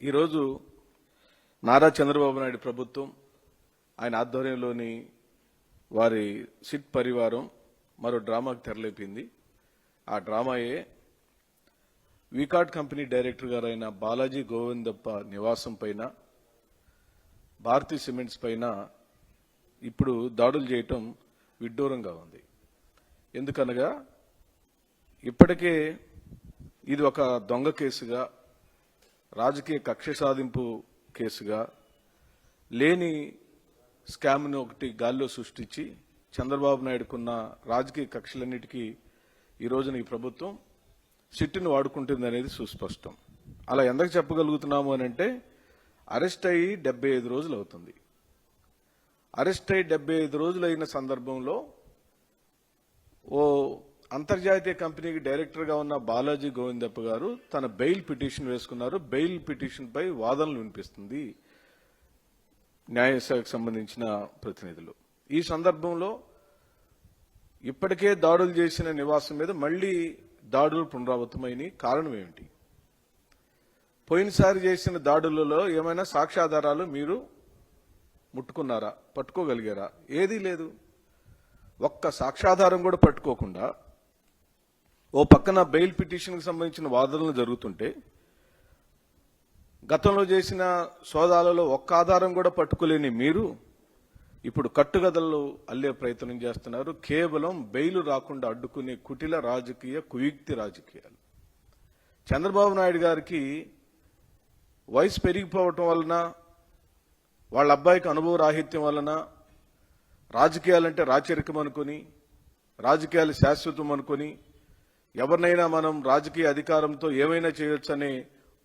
ఈరోజు నారా చంద్రబాబు నాయుడు ప్రభుత్వం ఆయన ఆధ్వర్యంలోని వారి సిట్ పరివారం మరో డ్రామాకు తెరలేపింది. ఆ డ్రామాయే వీకాట్ కంపెనీ డైరెక్టర్ గారైన బాలాజీ గోవిందప్ప నివాసం పైన, భారతీ సిమెంట్స్ పైన ఇప్పుడు దాడులు చేయటం విడ్డూరంగా ఉంది. ఎందుకనగా ఇప్పటికే ఇది ఒక దొంగ కేసుగా, రాజకీయ కక్ష సాధింపు కేసుగా, లేని స్కామ్ను ఒకటి గాల్లో సృష్టించి చంద్రబాబు నాయుడుకున్న రాజకీయ కక్షలన్నిటికీ ఈ రోజున ఈ ప్రభుత్వం సిట్టును వాడుకుంటుంది అనేది సుస్పష్టం. అలా ఎందుకు చెప్పగలుగుతున్నాము అని అంటే, అరెస్ట్ అయ్యి 75 రోజులు అవుతుంది. అరెస్ట్ అయ్యి 75 రోజులు అయిన సందర్భంలో ఓ అంతర్జాతీయ కంపెనీకి డైరెక్టర్గా ఉన్న బాలాజీ గోవిందప్ప గారు తన బెయిల్ పిటిషన్ వేసుకున్నారు. బెయిల్ పిటిషన్ పై వాదనలు వినిపిస్తుంది న్యాయశాఖకు సంబంధించిన ప్రతినిధులు. ఈ సందర్భంలో ఇప్పటికే దాడులు చేసిన నివాసం మీద మళ్లీ దాడులు పునరావృతమైన కారణం ఏమిటి? పోయినసారి చేసిన దాడులలో ఏమైనా సాక్ష్యాధారాలు మీరు ముట్టుకున్నారా, పట్టుకోగలిగారా? ఏదీ లేదు. ఒక్క సాక్ష్యాధారం కూడా పట్టుకోకుండా ఓ పక్కన బెయిల్ పిటిషన్కి సంబంధించిన వాదనలు జరుగుతుంటే, గతంలో చేసిన సోదాలలో ఒక్క ఆధారం కూడా పట్టుకోలేని మీరు ఇప్పుడు కట్టుగదలు అల్లే ప్రయత్నం చేస్తున్నారు. కేవలం బెయిల్ రాకుండా అడ్డుకునే కుటిల రాజకీయ, కుయుక్తి రాజకీయాలు. చంద్రబాబు నాయుడు గారికి వయసు పెరిగిపోవటం వలన, వాళ్ళ అబ్బాయికి అనుభవ రాహిత్యం వలన, రాజకీయాలంటే రాచరికం అనుకుని, రాజకీయాలు శాశ్వతం అనుకుని, ఎవరినైనా మనం రాజకీయ అధికారంతో ఏమైనా చేయొచ్చనే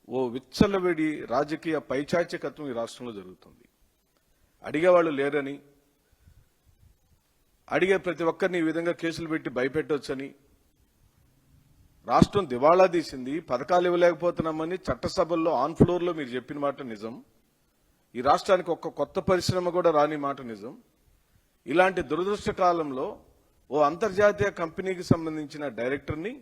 ఓ విచ్చలవిడి రాజకీయ పైచాచికత్వం ఈ రాష్ట్రంలో జరుగుతుంది. అడిగేవాళ్ళు లేరని, అడిగే ప్రతి ఒక్కరిని ఈ విధంగా కేసులు పెట్టి భయపెట్టొచ్చని, రాష్ట్రం దివాళా తీసింది, పథకాలు ఇవ్వలేకపోతున్నామని చట్టసభల్లో ఆన్ ఫ్లోర్లో మీరు చెప్పిన మాట నిజం. ఈ రాష్ట్రానికి ఒక్క కొత్త పరిశ్రమ కూడా రాని మాట నిజం. ఇలాంటి దురదృష్ట కాలంలో ఓ అంతర్జాతీయ కంపెనీకి సంబంధించిన డైరెక్టర్ని,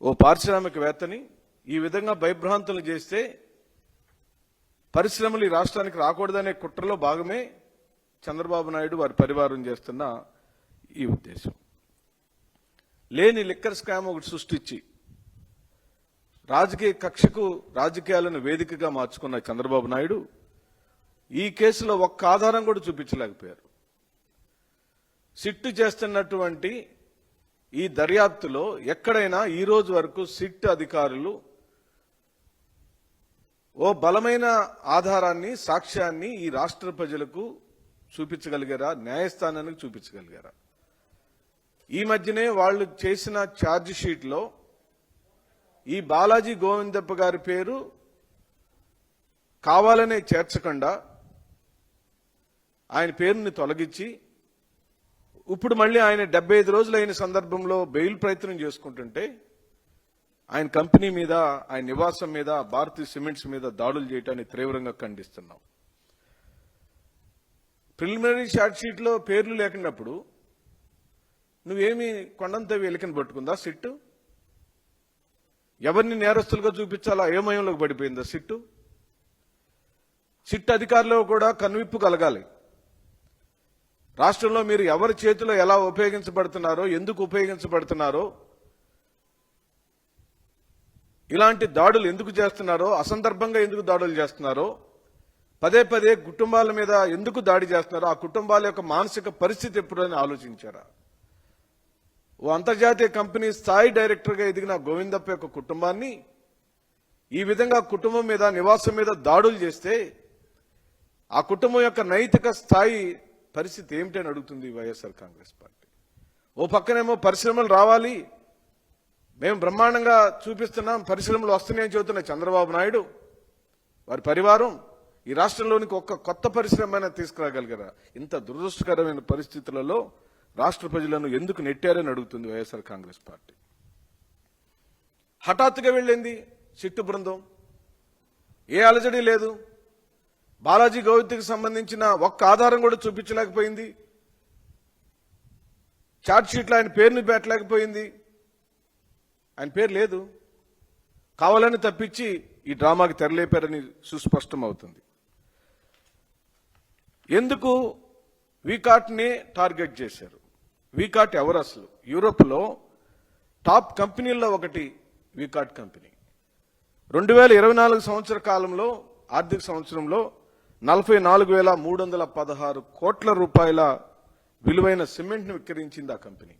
ఓ పారిశ్రామికవేత్తని ఈ విధంగా భయభ్రాంతులు చేస్తే పరిశ్రమలు ఈ రాష్ట్రానికి రాకూడదనే కుట్రలో భాగమే చంద్రబాబు నాయుడు వారి పరివారం చేస్తున్న ఈ ఉద్దేశం. లేని లిక్కర్ స్కామ్ ఒకటి సృష్టించి రాజకీయ కక్షకు రాజకీయాలను వేదికగా మార్చుకున్న చంద్రబాబు నాయుడు ఈ కేసులో ఒక్క ఆధారం కూడా చూపించలేకపోయారు. సిట్ చేస్తున్నటువంటి ఈ దర్యాప్తులో ఎక్కడైనా ఈ రోజు వరకు సిట్ అధికారులు ఓ బలమైన ఆధారాన్ని, సాక్ష్యాన్ని ఈ రాష్ట్ర ప్రజలకు చూపించగలిగారా? న్యాయస్థానానికి చూపించగలిగారా? ఈ మధ్యనే వాళ్ళు చేసిన ఛార్జ్ షీట్లో ఈ బాలాజీ గోవిందప్ప గారి పేరు కావాలనే చేర్చకుండా ఆయన పేరుని తొలగించి, ఇప్పుడు మళ్ళీ ఆయన 75 రోజులు అయిన సందర్భంలో బెయిల్ ప్రయత్నం చేసుకుంటుంటే ఆయన కంపెనీ మీద, ఆయన నివాసం మీద, భారతీ సిమెంట్స్ మీద దాడులు చేయడాన్ని తీవ్రంగా ఖండిస్తున్నాం. ప్రిలిమినరీ ఛార్జ్ షీట్లో పేర్లు లేకున్నప్పుడు నువ్వేమి కొండంత వెలికని పట్టుకుందా సిట్టు? ఎవరిని నేరస్తులుగా చూపించాలా అయోమయంలోకి పడిపోయిందా సిట్టు? సిట్ అధికారులు కూడా కనువిప్పు కలగాలి. రాష్ట్రంలో మీరు ఎవరి చేతిలో ఎలా ఉపయోగించబడుతున్నారో, ఎందుకు ఉపయోగించబడుతున్నారో, ఇలాంటి దాడులు ఎందుకు చేస్తున్నారో, అసందర్భంగా ఎందుకు దాడులు చేస్తున్నారో, పదే పదే కుటుంబాల మీద ఎందుకు దాడి చేస్తున్నారో, ఆ కుటుంబాల యొక్క మానసిక పరిస్థితి ఎప్పుడని ఆలోచించారా? ఓ అంతర్జాతీయ కంపెనీ స్థాయి డైరెక్టర్గా ఎదిగిన గోవిందప్ప యొక్క కుటుంబాన్ని ఈ విధంగా కుటుంబం మీద, నివాసం మీద దాడులు చేస్తే ఆ కుటుంబం యొక్క నైతిక స్థాయి పరిస్థితి ఏమిటని అడుగుతుంది వైఎస్ఆర్ కాంగ్రెస్ పార్టీ. ఓ పక్కనేమో పరిశ్రమలు రావాలి, మేము బ్రహ్మాండంగా చూపిస్తున్నాం, పరిశ్రమలు వస్తున్నాయని చెబుతున్న చంద్రబాబు నాయుడు వారి పరివారం ఈ రాష్ట్రంలోనికి ఒక్క కొత్త పరిశ్రమ తీసుకురాగలిగారా? ఇంత దురదృష్టకరమైన పరిస్థితులలో రాష్ట్ర ప్రజలను ఎందుకు నెట్టారని అడుగుతుంది వైఎస్ఆర్ కాంగ్రెస్ పార్టీ. హఠాత్తుగా వెళ్ళింది సిట్టు బృందం, ఏ అలజడి లేదు. బాలాజీ గోవిందకి సంబంధించిన ఒక్క ఆధారం కూడా చూపించలేకపోయింది. ఛార్జ్ షీట్లో ఆయన పేరుని పెట్టలేకపోయింది. ఆయన పేరు లేదు. కావాలని తప్పించి ఈ డ్రామాకి తెరలేపారని సుస్పష్టం అవుతుంది. ఎందుకు వీకాట్ని టార్గెట్ చేశారు? వీకాట్ ఎవరు అసలు? యూరోప్లో టాప్ కంపెనీల్లో ఒకటి వీకాట్ కంపెనీ. 2024 సంవత్సర కాలంలో, ఆర్థిక సంవత్సరంలో 44,316 కోట్ల రూపాయల విలువైన సిమెంట్ను విక్రయించింది ఆ కంపెనీ.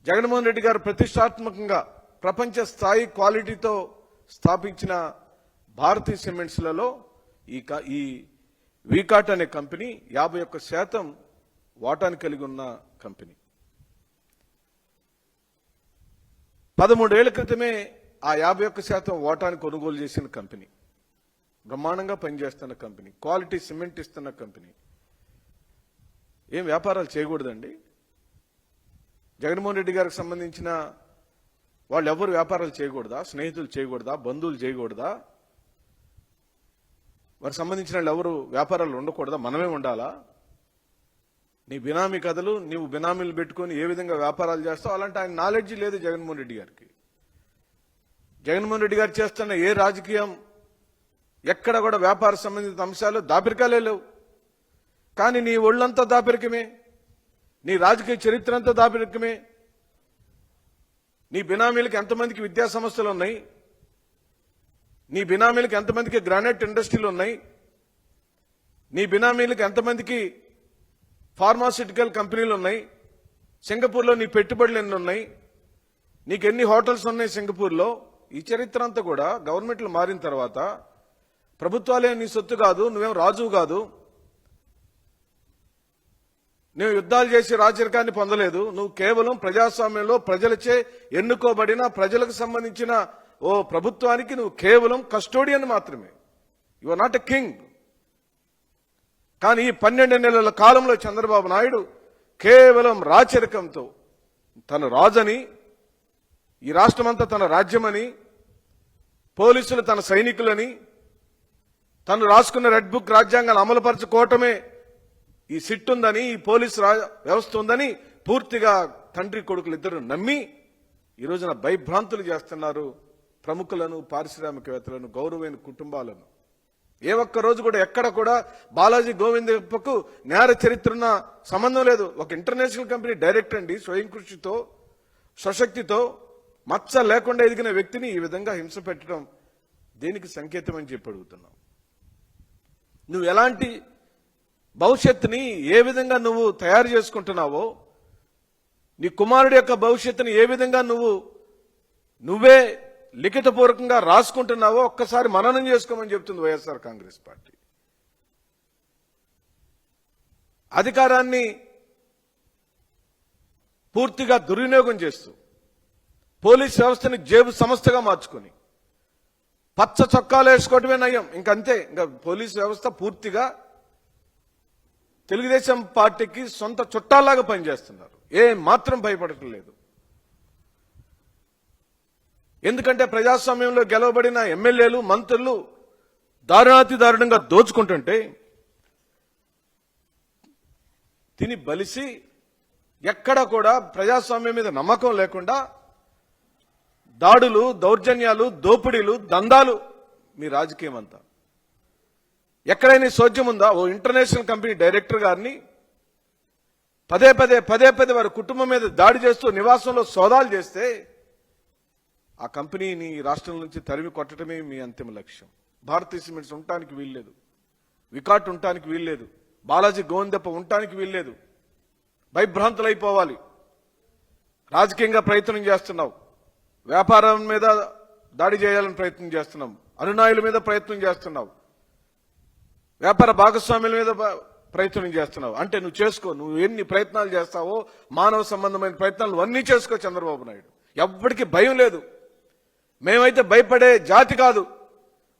జగన్మోహన్ రెడ్డి గారు ప్రతిష్టాత్మకంగా ప్రపంచ స్థాయి క్వాలిటీతో స్థాపించిన భారతీయ సిమెంట్స్లలో ఈ వీకాట్ అనే కంపెనీ 51% వాటాను కలిగి ఉన్న కంపెనీ. 13 ఏళ్ల క్రితమే ఆ 51% వాటాను కొనుగోలు చేసిన కంపెనీ. బ్రహ్మాండంగా పనిచేస్తున్న కంపెనీ, క్వాలిటీ సిమెంట్ ఇస్తున్న కంపెనీ. ఏం వ్యాపారాలు చేయకూడదండి? జగన్మోహన్ రెడ్డి గారికి సంబంధించిన వాళ్ళు ఎవరు వ్యాపారాలు చేయకూడదా? స్నేహితులు చేయకూడదా? బంధువులు చేయకూడదా? వారికి సంబంధించిన వాళ్ళు ఎవరు వ్యాపారాలు ఉండకూడదా? మనమే ఉండాలా? నీ బినామీ కథలు, నీవు బినామీలు పెట్టుకొని ఏ విధంగా వ్యాపారాలు చేస్తావు, అలాంటి ఆయన నాలెడ్జ్ లేదు జగన్మోహన్ రెడ్డి గారికి. జగన్మోహన్ రెడ్డి గారు చేస్తున్న ఏ రాజకీయం ఎక్కడ కూడా వ్యాపార సంబంధిత అంశాలు దాపరికాలే లేవు. కానీ నీ ఒళ్ళంతా దాపరికమే, నీ రాజకీయ చరిత్ర అంతా దాపరికమే. నీ బినామీలకు ఎంతమందికి విద్యా సంస్థలు ఉన్నాయి? నీ బినామీలకు ఎంతమందికి గ్రానైట్ ఇండస్ట్రీలు ఉన్నాయి? నీ బినామీలకు ఎంతమందికి ఫార్మాస్యూటికల్ కంపెనీలు ఉన్నాయి? సింగపూర్లో నీ పెట్టుబడులు ఎన్ని ఉన్నాయి? నీకు ఎన్ని హోటల్స్ ఉన్నాయి సింగపూర్లో? ఈ చరిత్ర అంతా కూడా గవర్నమెంట్లు మారిన తర్వాత ప్రభుత్వాలే నీ సొత్తు కాదు, నువ్వేం రాజువు కాదు, నువ్వు యుద్ధాలు చేసి రాజరికాన్ని పొందలేదు. నువ్వు కేవలం ప్రజాస్వామ్యంలో ప్రజలచే ఎన్నుకోబడిన ప్రజలకు సంబంధించిన ఓ ప్రభుత్వానికి నువ్వు కేవలం కస్టోడియన్ మాత్రమే. You are not a king. కానీ ఈ 12 నెలల కాలంలో చంద్రబాబు నాయుడు కేవలం రాచరికంతో తన రాజని, ఈ రాష్ట్రమంతా తన రాజ్యమని, పోలీసులు తన సైనికులని, తను రాసుకున్న రెడ్ బుక్ రాజ్యాంగాన్ని అమలుపరచుకోవటమే ఈ సిట్ ఉందని, ఈ పోలీసు వ్యవస్థ ఉందని పూర్తిగా తండ్రి కొడుకులు ఇద్దరు నమ్మి ఈ రోజున భయభ్రాంతులు చేస్తున్నారు ప్రముఖులను, పారిశ్రామికవేత్తలను, గౌరవమైన కుటుంబాలను. ఏ ఒక్క రోజు కూడా ఎక్కడ కూడా బాలాజీ గోవిందప్పకు నేర చరిత్రన్న సంబంధం లేదు. ఒక ఇంటర్నేషనల్ కంపెనీ డైరెక్టర్ అండి, స్వయం కృషితో స్వశక్తితో మచ్చ లేకుండా ఎదిగిన వ్యక్తిని ఈ విధంగా హింస పెట్టడం దేనికి సంకేతం అని చెప్పి అడుగుతున్నాం. నువ్వు ఎలాంటి భవిష్యత్తుని ఏ విధంగా నువ్వు తయారు చేసుకుంటున్నావో, నీ కుమారుడి యొక్క భవిష్యత్తుని ఏ విధంగా నువ్వే లిఖితపూర్వకంగా రాసుకుంటున్నావో ఒక్కసారి మననం చేసుకోమని చెప్తుంది వైఎస్ఆర్ కాంగ్రెస్ పార్టీ. అధికారాన్ని పూర్తిగా దుర్వినియోగం చేస్తూ పోలీస్ వ్యవస్థని జేబు సంస్థగా మార్చుకొని పచ్చ చొక్కాలు వేసుకోవటమే నయం. ఇంకంతే. ఇంకా పోలీస్ వ్యవస్థ పూర్తిగా తెలుగుదేశం పార్టీకి సొంత చుట్టాల్లాగా పనిచేస్తున్నారు. మాత్రం భయపడటం లేదు. ఎందుకంటే ప్రజాస్వామ్యంలో గెలవబడిన ఎమ్మెల్యేలు, మంత్రులు దారుణాతి దారుణంగా దోచుకుంటుంటే తిని బలిసి ఎక్కడ కూడా ప్రజాస్వామ్యం మీద నమ్మకం లేకుండా దాడులు, దౌర్జన్యాలు, దోపిడీలు, దందాలు మీ రాజకీయం అంతా. ఎక్కడైనా సోద్యం ఉందా? ఓ ఇంటర్నేషనల్ కంపెనీ డైరెక్టర్ గారిని పదే పదే వారి కుటుంబం మీద దాడి చేస్తూ నివాసంలో సోదాలు చేస్తే ఆ కంపెనీని రాష్ట్రం నుంచి తరిమి కొట్టడమే మీ అంతిమ లక్ష్యం. భారతీయ సిమెంట్స్ ఉండటానికి వీల్లేదు, వికాట్ ఉండటానికి వీల్లేదు, బాలాజీ గోవిందప్ప ఉండటానికి వీల్లేదు. భయభ్రాంతులైపోవాలి. రాజకీయంగా ప్రయత్నం చేస్తున్నావు, వ్యాపారం మీద దాడి చేయాలని ప్రయత్నం చేస్తున్నాం, అనునాయుల మీద ప్రయత్నం చేస్తున్నావు, వ్యాపార భాగస్వాముల మీద ప్రయత్నం చేస్తున్నావు. అంటే నువ్వు చేసుకో, నువ్వు ఎన్ని ప్రయత్నాలు చేస్తావో మానవ సంబంధమైన ప్రయత్నాలు అన్నీ చేసుకో చంద్రబాబు నాయుడు. ఎవ్వడికి భయం లేదు. మేమైతే భయపడే జాతి కాదు.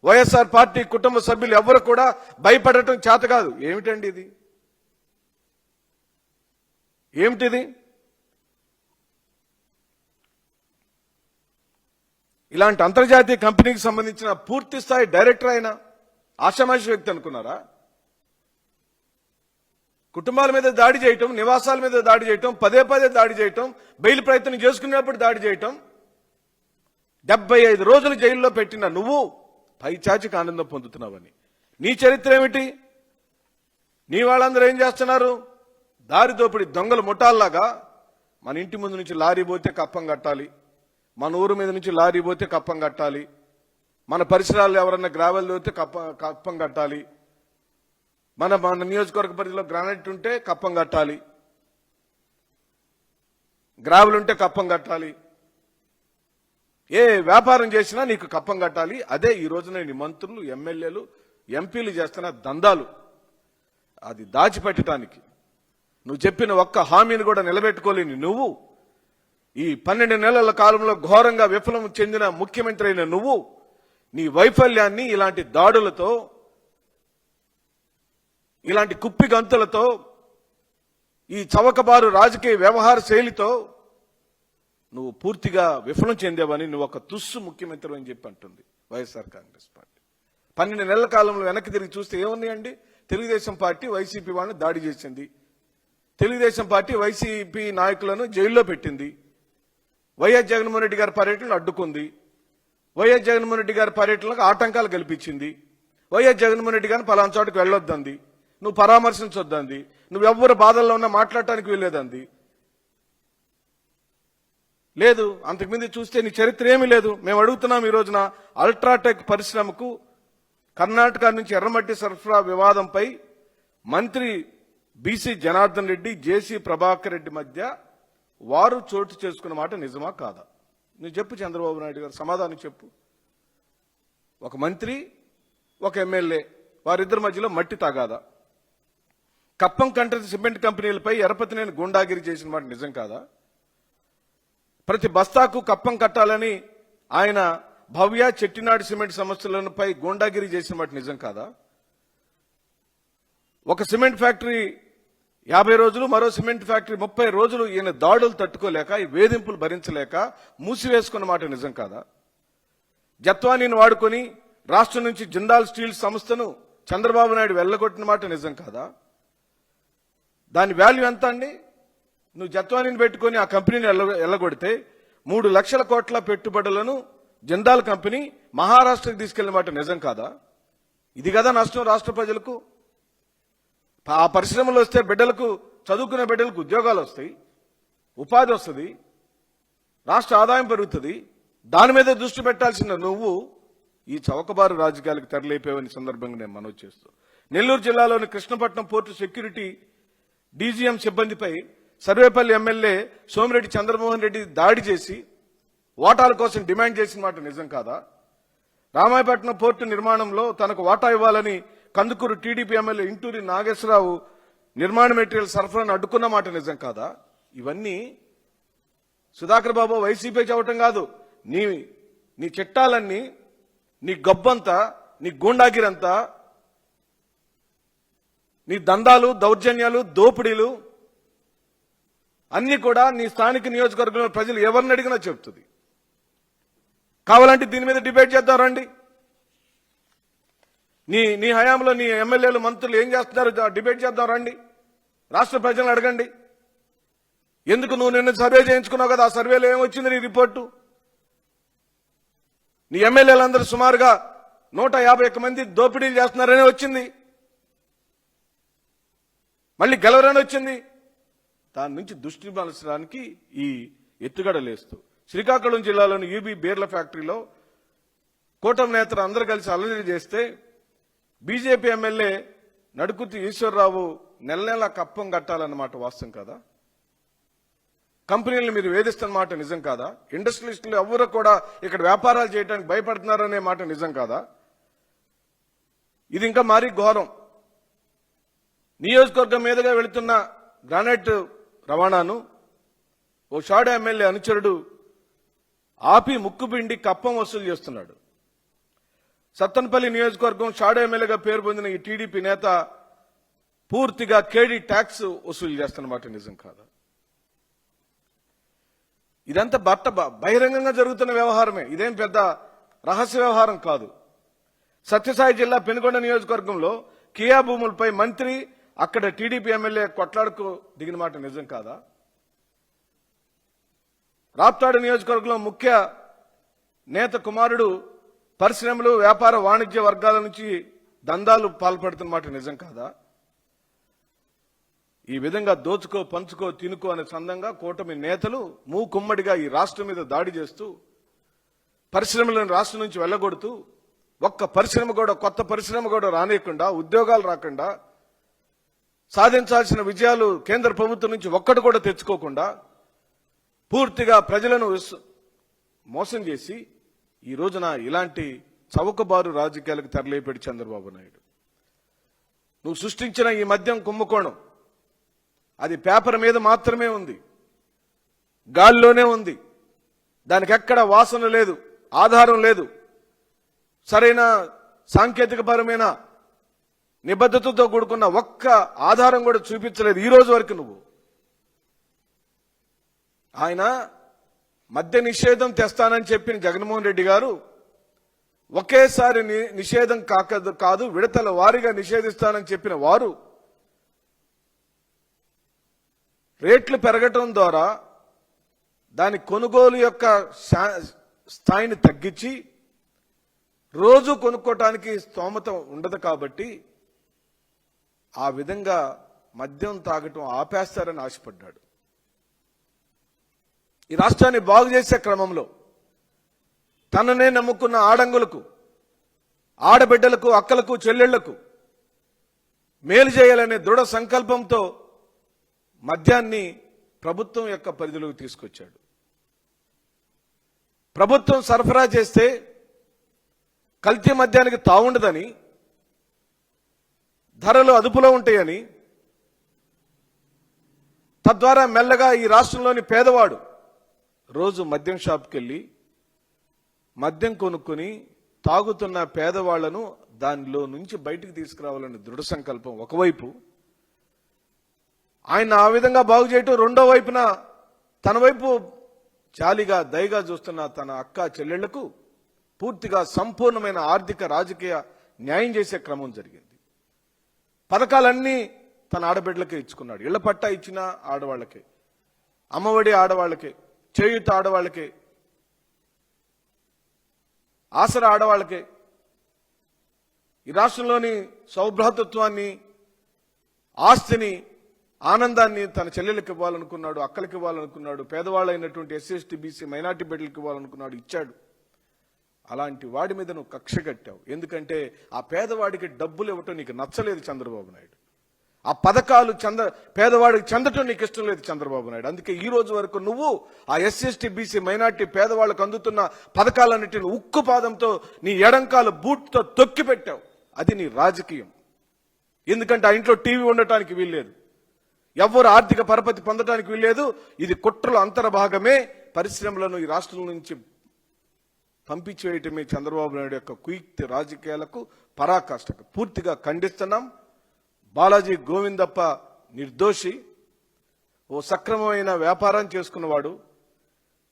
వైఎస్ఆర్ పార్టీ కుటుంబ సభ్యులు ఎవరు కూడా భయపడటం చేత కాదు. ఏమిటండి ఇది? ఏమిటిది? ఇలాంటి అంతర్జాతీయ కంపెనీకి సంబంధించిన పూర్తి స్థాయి డైరెక్టర్ అయినా ఆషామాషి వ్యక్తి అనుకున్నారా? కుటుంబాల మీద దాడి చేయటం, నివాసాల మీద దాడి చేయటం, పదే దాడి చేయటం, బెయిల్ ప్రయత్నం చేసుకునేప్పుడు దాడి చేయటం, 75 రోజులు జైల్లో పెట్టిన నువ్వు పైచాచికి ఆనందం పొందుతున్నావని. నీ చరిత్ర ఏమిటి? నీ వాళ్ళందరూ ఏం చేస్తున్నారు? దారి దోపిడి దొంగల ముఠాల్లాగా మన ఇంటి ముందు నుంచి లారీ పోతే కప్పం కట్టాలి, మన ఊరు మీద నుంచి లారీ పోతే కప్పం కట్టాలి, మన పరిసరాల్లో ఎవరన్నా గ్రావెల్ పోతే కప్పం కట్టాలి, మన నియోజకవర్గ పరిధిలో గ్రానైట్ ఉంటే కప్పం కట్టాలి, గ్రావెల్ ఉంటే కప్పం కట్టాలి, ఏ వ్యాపారం చేసినా నీకు కప్పం కట్టాలి. అదే ఈ రోజున నీ మంత్రులు, ఎమ్మెల్యేలు, ఎంపీలు చేస్తున్న దందాలు. అది దాచిపెట్టడానికి నువ్వు చెప్పిన ఒక్క హామీని కూడా నిలబెట్టుకోలేని నువ్వు, ఈ 12 నెలల కాలంలో ఘోరంగా విఫలం చెందిన ముఖ్యమంత్రి అయిన నువ్వు, నీ వైఫల్యాన్ని ఇలాంటి దాడులతో, ఇలాంటి కుప్పి గంతులతో, ఈ చవకబారు రాజకీయ వ్యవహార శైలితో నువ్వు పూర్తిగా విఫలం చెందేవని నువ్వు ఒక తుస్సు ముఖ్యమంత్రి అని చెప్పి అంటుంది వైఎస్ఆర్ కాంగ్రెస్ పార్టీ. 12 నెలల కాలంలో వెనక్కి తిరిగి చూస్తే ఏమున్నాయండి? తెలుగుదేశం పార్టీ వైసీపీ వాళ్ళని దాడి చేసింది, తెలుగుదేశం పార్టీ వైసీపీ నాయకులను జైల్లో పెట్టింది, వైఎస్ జగన్మోహన్ రెడ్డి గారి పర్యటనలు అడ్డుకుంది, వైఎస్ జగన్మోహన్ రెడ్డి గారి పర్యటనలకు ఆటంకాలు కల్పించింది, వైఎస్ జగన్మోహన్ రెడ్డి గారిని పలానా చోటుకు వెళ్ళొద్దంది, నువ్వు పరామర్శించొద్దంది, నువ్వెవ్వరు బాధల్లో ఉన్నా మాట్లాడటానికి వీల్లేదంది. లేదు, అంతకుముందు చూస్తే నీ చరిత్ర ఏమీ లేదు. మేము అడుగుతున్నాం ఈ రోజున అల్ట్రాటెక్ పరిశ్రమకు కర్ణాటక నుంచి ఎర్రమట్టి సరఫరా వివాదంపై మంత్రి బీసీ జనార్దన్ రెడ్డి, జేసీ ప్రభాకర్ రెడ్డి మధ్య వారు చోటు చేసుకున్న మాట నిజమా కాదా? నువ్వు చెప్పు చంద్రబాబు నాయుడు గారు, సమాధానం చెప్పు. ఒక మంత్రి, ఒక ఎమ్మెల్యే, వారిద్దరి మధ్యలో మట్టి తాగాదా? కప్పం కంట్రీ సిమెంట్ కంపెనీలపై ఎరపతినేని గూండాగిరి చేసిన మాట నిజం కాదా? ప్రతి బస్తాకు కప్పం కట్టాలని ఆయన భవ్య, చెట్టినాడు సిమెంట్ సంస్థలపై గూండాగిరి చేసిన మాట నిజం కాదా? ఒక సిమెంట్ ఫ్యాక్టరీ 50 రోజులు, మరో సిమెంట్ ఫ్యాక్టరీ 30 రోజులు ఈయన దాడులు తట్టుకోలేక, ఈ వేధింపులు భరించలేక మూసివేసుకున్న మాట నిజం కాదా? జత్వానీని వాడుకొని రాష్ట్రం నుంచి జిందాల్ స్టీల్ సంస్థను చంద్రబాబు నాయుడు వెళ్ళగొట్టిన మాట నిజం కాదా? దాని వాల్యూ ఎంత అండి? నువ్వు జత్వానీని పెట్టుకుని ఆ కంపెనీని వెళ్ళగొడితే 3 లక్షల కోట్ల పెట్టుబడులను జిందాల్ కంపెనీ మహారాష్ట్రకి తీసుకెళ్లిన మాట నిజం కాదా? ఇది కదా నష్టం రాష్ట్ర ప్రజలకు. ఆ పరిశ్రమలు వస్తే బిడ్డలకు, చదువుకునే బిడ్డలకు ఉద్యోగాలు వస్తాయి, ఉపాధి వస్తుంది, రాష్ట్ర ఆదాయం పెరుగుతుంది. దాని మీద దృష్టి పెట్టాల్సిన నువ్వు ఈ చౌకబారు రాజకీయాలకు తెరలేపేవని సందర్భంగా నేను మనవి చేస్తూ, నెల్లూరు జిల్లాలోని కృష్ణపట్నం పోర్టు సెక్యూరిటీ డీజీఎం సిబ్బందిపై సర్వేపల్లి ఎమ్మెల్యే సోమిరెడ్డి చంద్రమోహన్ రెడ్డి దాడి చేసి వాటాల కోసం డిమాండ్ చేసిన మాట నిజం కాదా? రామాయపట్నం పోర్టు నిర్మాణంలో తనకు వాటా ఇవ్వాలని కందుకూరు టీడీపీ ఎమ్మెల్యే ఇంటూరి నాగేశ్వరరావు నిర్మాణ మెటీరియల్ సరఫరాను అడ్డుకున్న మాట నిజం కాదా? ఇవన్నీ సుధాకర్ బాబు వైసీపీ చెప్పటం కాదు, నీ చట్టాలన్నీ, నీ గబ్బంతా, నీ గూండాగిరంతా, నీ దందాలు, దౌర్జన్యాలు, దోపిడీలు అన్ని కూడా నీ స్థానిక నియోజకవర్గంలో ప్రజలు ఎవరిని అడిగినా చెప్తుంది. కావాలంటే దీని మీద డిబేట్ చేద్దాం రండి. నీ హయాంలో నీ ఎమ్మెల్యేలు, మంత్రులు ఏం చేస్తున్నారు డిబేట్ చేద్దాం రండి. రాష్ట్ర ప్రజలను అడగండి. ఎందుకు నువ్వు నిన్న సర్వే చేయించుకున్నావు కదా, ఆ సర్వేలో ఏమొచ్చింది నీ రిపోర్టు? నీ ఎమ్మెల్యేలందరూ సుమారుగా 151 మంది దోపిడీలు చేస్తున్నారనే వచ్చింది, మళ్ళీ గెలవరని వచ్చింది. దాని నుంచి దృష్టి మలచడానికి ఈ ఎత్తుగడలేస్తూ శ్రీకాకుళం జిల్లాలోని యూబీ బీర్ల ఫ్యాక్టరీలో కూటమి నేతలు అందరూ కలిసి అల్లరి చేస్తే బీజేపీ ఎమ్మెల్యే నడుకుర్తి ఈశ్వరరావు నెల కప్పం కట్టాలన్నమాట వాస్తవం కాదా? కంపెనీలను మీరు వేధిస్తున్న మాట నిజం కాదా? ఇండస్ట్రియలిస్టులు ఎవరు కూడా ఇక్కడ వ్యాపారాలు చేయడానికి భయపడుతున్నారనే మాట నిజం కాదా? ఇది ఇంకా మరీ ఘోరం. నియోజకవర్గం మీదుగా వెళుతున్న గ్రానైట్ రవాణాను ఓ షాడో ఎమ్మెల్యే అనుచరుడు ఆపి ముక్కుపిండి కప్పం వసూలు చేస్తున్నాడు. సత్తెనపల్లి నియోజకవర్గం షాడో ఎమ్మెల్యేగా పేరు పొందిన ఈ టీడీపీ నేత పూర్తిగా కేడీ ట్యాక్స్ వసూలు చేస్తున్నమాట నిజం కాదా? ఇదంతా బహిరంగంగా జరుగుతున్న వ్యవహారమే, ఇదేం పెద్ద రహస్య వ్యవహారం కాదు. సత్యసాయి జిల్లా పెనుగొండ నియోజకవర్గంలో కియా భూములపై మంత్రి, అక్కడ టీడీపీ ఎమ్మెల్యే కొట్లాడుకు దిగిన మాట నిజం కాదా? రాప్తాడు నియోజకవర్గంలో ముఖ్య నేత కుమారుడు పరిశ్రమలు వ్యాపార వాణిజ్య వర్గాల నుంచి దందాలు పాల్పడుతున్న మాట నిజం కాదా? ఈ విధంగా దోచుకో పంచుకో తినుకో అనే సందంగా కూటమి నేతలు మూకుమ్మడిగా ఈ రాష్ట్రం మీద దాడి చేస్తూ పరిశ్రమలను రాష్ట్రం నుంచి వెళ్ళగొడుతూ ఒక్క పరిశ్రమ కూడా కొత్త పరిశ్రమ కూడా రానియకుండా ఉద్యోగాలు రాకుండా సాధించాల్సిన విజయాలు కేంద్ర ప్రభుత్వం నుంచి ఒక్కటి కూడా తెచ్చుకోకుండా పూర్తిగా ప్రజలను మోసం చేసి ఈ రోజున ఇలాంటి చౌకబారు రాజకీయాలకు తెరలేపాడు చంద్రబాబు నాయుడు. నువ్వు సృష్టించిన ఈ మద్యం కుంభకోణం అది పేపర్ మీద మాత్రమే ఉంది, గాల్లోనే ఉంది. దానికి ఎక్కడ వాసన లేదు, ఆధారం లేదు, సరైన సాంకేతికపరమైన నిబద్ధతతో కూడుకున్న ఒక్క ఆధారం కూడా చూపించలేదు ఈ రోజు వరకు. నువ్వు ఆయన మద్య నిషేధం తెస్తానని చెప్పిన జగన్మోహన్ రెడ్డి గారు ఒకేసారి నిషేధం కాదు విడతల వారీగా నిషేధిస్తానని చెప్పిన వారు రేట్లు పెరగటం ద్వారా దాని కొనుగోలు యొక్క స్థాయిని తగ్గించి రోజు కొనుక్కోవటానికి స్తోమత ఉండదు కాబట్టి ఆ విధంగా మద్యం తాగటం ఆపేస్తారని ఆశపడ్డాడు. ఈ రాష్ట్రాన్ని బాగు చేసే క్రమంలో తననే నమ్ముకున్న ఆడంగులకు, ఆడబిడ్డలకు, అక్కలకు, చెల్లెళ్లకు మేలు చేయాలనే దృఢ సంకల్పంతో మద్యాన్ని ప్రభుత్వం యొక్క పరిధిలోకి తీసుకొచ్చాడు. ప్రభుత్వం సరఫరా చేస్తే కల్తీ మద్యానికి తావుండదని, ధరలు అదుపులో ఉంటాయని, తద్వారా మెల్లగా ఈ రాష్ట్రంలోని పేదవాడు రోజు మద్యం షాప్కి వెళ్ళి మద్యం కొనుక్కొని తాగుతున్న పేదవాళ్లను దానిలో నుంచి బయటికి తీసుకురావాలని దృఢ సంకల్పం ఒకవైపు, ఆయన ఆ విధంగా బాగు చేయటం రెండో వైపున తన వైపు జాలిగా దయగా చూస్తున్న తన అక్క చెల్లెళ్లకు పూర్తిగా సంపూర్ణమైన ఆర్థిక రాజకీయ న్యాయం చేసే క్రమం జరిగింది. పథకాలన్నీ తన ఆడబిడ్డలకే ఇచ్చుకున్నాడు. ఇళ్ల పట్టా ఇచ్చిన ఆడవాళ్లకే, అమ్మఒడి ఆడవాళ్లకే, చేయూత ఆడవాళ్లకే, ఆసరా ఆడవాళ్లకే. ఈ రాష్ట్రంలోని సౌభ్రాతృత్వాన్ని, ఆస్తిని, ఆనందాన్ని తన చెల్లెలకు ఇవ్వాలనుకున్నాడు, అక్కలకి ఇవ్వాలనుకున్నాడు, పేదవాళ్ళైనటువంటి ఎస్సీ ఎస్టీ బీసీ మైనార్టీ బిడ్డలకు ఇవ్వాలనుకున్నాడు, ఇచ్చాడు. అలాంటి వాడి మీద నువ్వు కక్ష కట్టావు. ఎందుకంటే ఆ పేదవాడికి డబ్బులు ఇవ్వటం నీకు నచ్చలేదు చంద్రబాబు నాయుడు. ఆ పథకాలు పేదవాడికి చెందటం నీకు ఇష్టం లేదు చంద్రబాబు నాయుడు. అందుకే ఈ రోజు వరకు నువ్వు ఆ ఎస్సీ ఎస్టీ బీసీ మైనార్టీ పేదవాళ్లకు అందుతున్న పథకాలన్నిటిని ఉక్కు పాదంతో నీ ఎడంకాలు బూట్తో తొక్కి పెట్టావు. అది నీ రాజకీయం. ఎందుకంటే ఆ ఇంట్లో టీవీ ఉండటానికి వీల్లేదు, ఎవరు ఆర్థిక పరపతి పొందడానికి వీల్లేదు. ఇది కుట్రల అంతర్భాగమే. పరిశ్రమలను ఈ రాష్ట్రం నుంచి పంపించేయటమే చంద్రబాబు నాయుడు యొక్క కుయుక్తి రాజకీయాలకు పరాకాష్ఠకు పూర్తిగా ఖండిస్తున్నాం. బాలాజీ గోవిందప్ప నిర్దోషి, ఓ సక్రమమైన వ్యాపారం చేసుకున్నవాడు.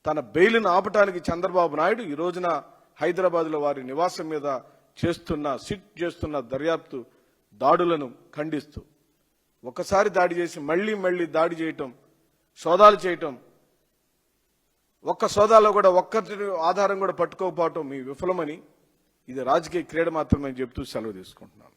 తన బెయిల్ను ఆపటానికి చంద్రబాబు నాయుడు ఈ రోజున హైదరాబాద్లో వారి నివాసం మీద సిట్ చేస్తున్న దర్యాప్తు దాడులను ఖండిస్తూ ఒకసారి దాడి చేసి మళ్లీ మళ్లీ దాడి చేయటం, సోదాలు చేయటం, ఒక్క సోదాలో కూడా ఒక్కటి ఆధారం కూడా పట్టుకోకపోవటం మీ విఫలమని, ఇది రాజకీయ క్రీడ మాత్రమే చెప్తూ సెలవు తీసుకుంటున్నాను.